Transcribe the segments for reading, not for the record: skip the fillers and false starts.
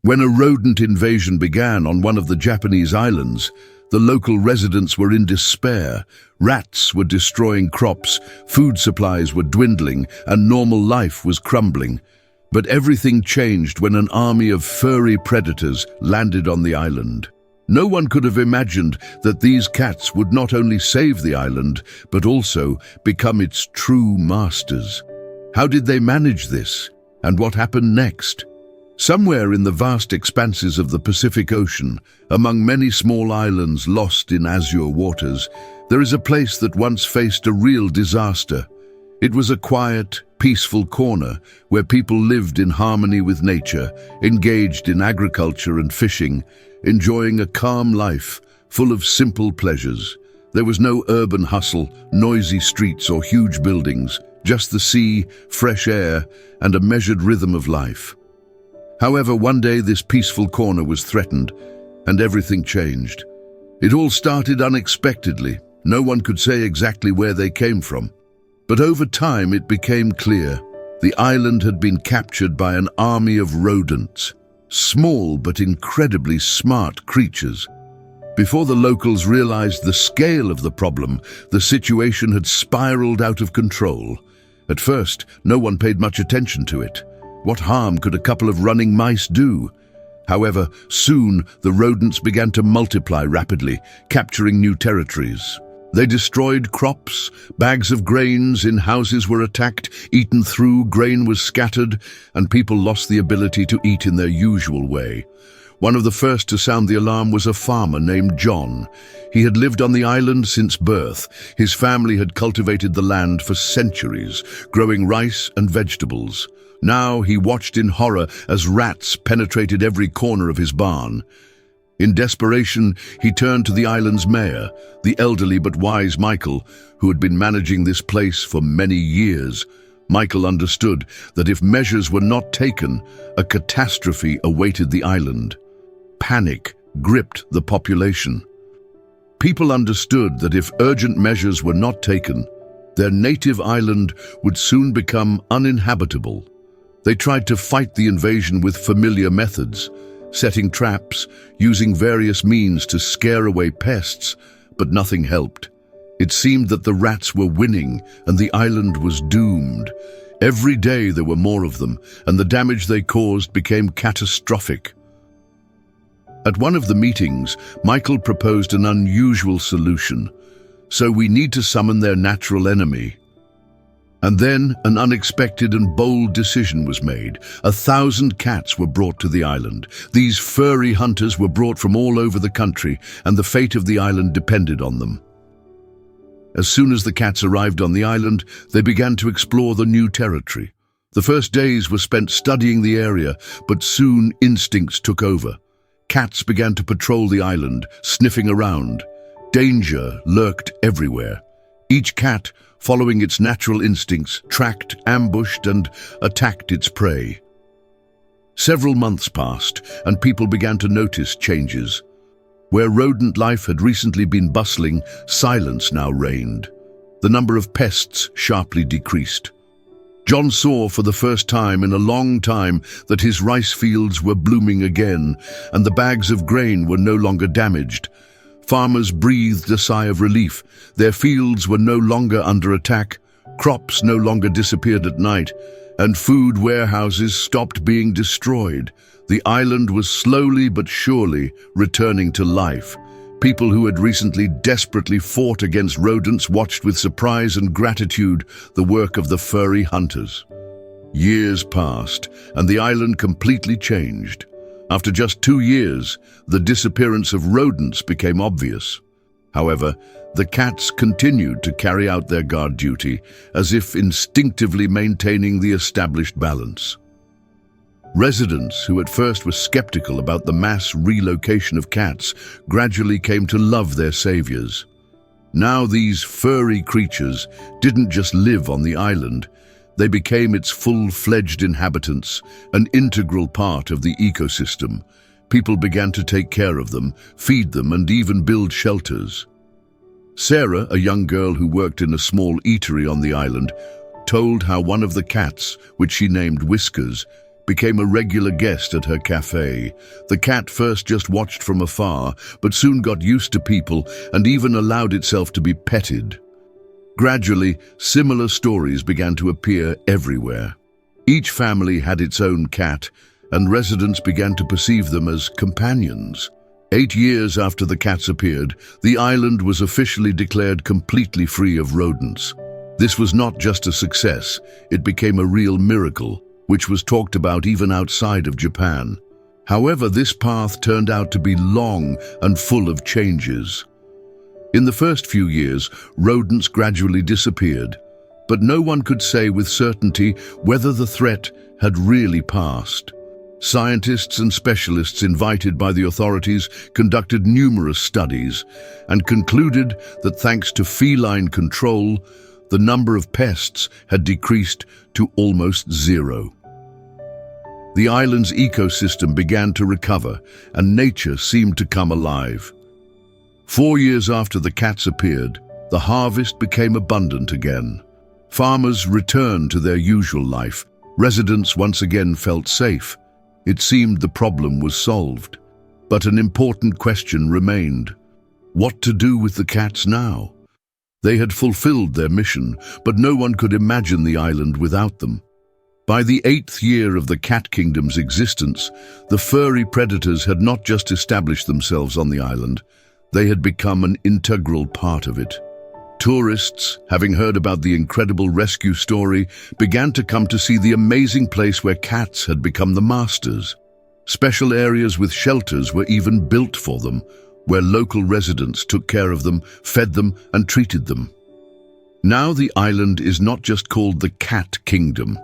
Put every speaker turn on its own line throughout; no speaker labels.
When a rodent invasion began on one of the Japanese islands, the local residents were in despair. Rats were destroying crops, food supplies were dwindling, and normal life was crumbling. But everything changed when an army of furry predators landed on the island. No one could have imagined that these cats would not only save the island, but also become its true masters. How did they manage this? And what happened next? Somewhere in the vast expanses of the Pacific Ocean, among many small islands lost in azure waters, there is a place that once faced a real disaster. It was a quiet, peaceful corner where people lived in harmony with nature, engaged in agriculture and fishing, enjoying a calm life full of simple pleasures. There was no urban hustle, noisy streets or huge buildings, just the sea, fresh air, and a measured rhythm of life. However, one day this peaceful corner was threatened, and everything changed. It all started unexpectedly. No one could say exactly where they came from. But over time it became clear. The island had been captured by an army of rodents, small but incredibly smart creatures. Before the locals realized the scale of the problem, the situation had spiraled out of control. At first, no one paid much attention to it. What harm could a couple of running mice do? However, soon the rodents began to multiply rapidly, capturing new territories. They destroyed crops, bags of grains in houses were attacked, eaten through, grain was scattered, and people lost the ability to eat in their usual way. One of the first to sound the alarm was a farmer named John. He had lived on the island since birth. His family had cultivated the land for centuries, growing rice and vegetables. Now he watched in horror as rats penetrated every corner of his barn. In desperation, he turned to the island's mayor, the elderly but wise Michael, who had been managing this place for many years. Michael understood that if measures were not taken, a catastrophe awaited the island. Panic gripped the population. People understood that if urgent measures were not taken, their native island would soon become uninhabitable. They tried to fight the invasion with familiar methods, setting traps, using various means to scare away pests, but nothing helped. It seemed that the rats were winning and the island was doomed. Every day there were more of them, and the damage they caused became catastrophic. At one of the meetings, Michael proposed an unusual solution. So we need to summon their natural enemy. And then an unexpected and bold decision was made. 1,000 cats were brought to the island. These furry hunters were brought from all over the country, and the fate of the island depended on them. As soon as the cats arrived on the island, they began to explore the new territory. The first days were spent studying the area, but soon instincts took over. Cats began to patrol the island, sniffing around. Danger lurked everywhere. Each cat, following its natural instincts, tracked, ambushed, and attacked its prey. Several months passed, and people began to notice changes. Where rodent life had recently been bustling, silence now reigned. The number of pests sharply decreased. John saw for the first time in a long time that his rice fields were blooming again, and the bags of grain were no longer damaged. Farmers breathed a sigh of relief. Their fields were no longer under attack, crops no longer disappeared at night, and food warehouses stopped being destroyed. The island was slowly but surely returning to life. People who had recently desperately fought against rodents watched with surprise and gratitude the work of the furry hunters. Years passed, and the island completely changed. After just 2 years, the disappearance of rodents became obvious. However, the cats continued to carry out their guard duty, as if instinctively maintaining the established balance. Residents, who at first were skeptical about the mass relocation of cats, gradually came to love their saviors. Now these furry creatures didn't just live on the island. They became its full-fledged inhabitants, an integral part of the ecosystem. People began to take care of them, feed them, and even build shelters. Sarah, a young girl who worked in a small eatery on the island, told how one of the cats, which she named Whiskers, became a regular guest at her cafe. The cat first just watched from afar, but soon got used to people and even allowed itself to be petted. Gradually, similar stories began to appear everywhere. Each family had its own cat, and residents began to perceive them as companions. 8 years after the cats appeared, the island was officially declared completely free of rodents. This was not just a success, it became a real miracle, which was talked about even outside of Japan. However, this path turned out to be long and full of changes. In the first few years, rodents gradually disappeared, but no one could say with certainty whether the threat had really passed. Scientists and specialists invited by the authorities conducted numerous studies and concluded that thanks to feline control, the number of pests had decreased to almost zero. The island's ecosystem began to recover and nature seemed to come alive. 4 years after the cats appeared, the harvest became abundant again. Farmers returned to their usual life. Residents once again felt safe. It seemed the problem was solved. But an important question remained. What to do with the cats now? They had fulfilled their mission, but no one could imagine the island without them. By the 8th year of the Cat Kingdom's existence, the furry predators had not just established themselves on the island, they had become an integral part of it. Tourists, having heard about the incredible rescue story, began to come to see the amazing place where cats had become the masters. Special areas with shelters were even built for them, where local residents took care of them, fed them, and treated them. Now the island is not just called the Cat Kingdom.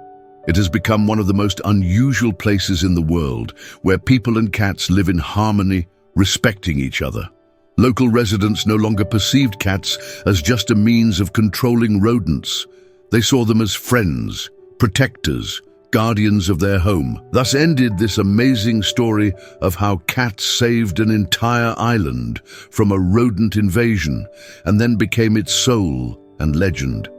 It has become one of the most unusual places in the world, where people and cats live in harmony, respecting each other. Local residents no longer perceived cats as just a means of controlling rodents. They saw them as friends, protectors, guardians of their home. Thus ended this amazing story of how cats saved an entire island from a rodent invasion and then became its soul and legend.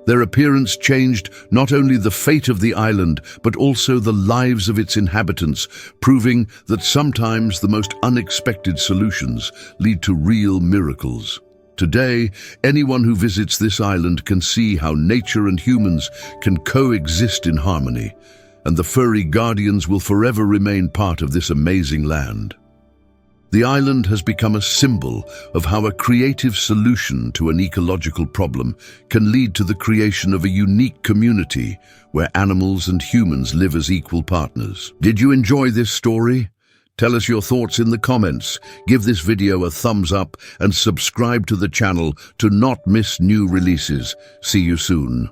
Their appearance changed not only the fate of the island, but also the lives of its inhabitants, proving that sometimes the most unexpected solutions lead to real miracles. Today, anyone who visits this island can see how nature and humans can coexist in harmony, and the furry guardians will forever remain part of this amazing land. The island has become a symbol of how a creative solution to an ecological problem can lead to the creation of a unique community where animals and humans live as equal partners. Did you enjoy this story? Tell us your thoughts in the comments, give this video a thumbs up and subscribe to the channel to not miss new releases. See you soon.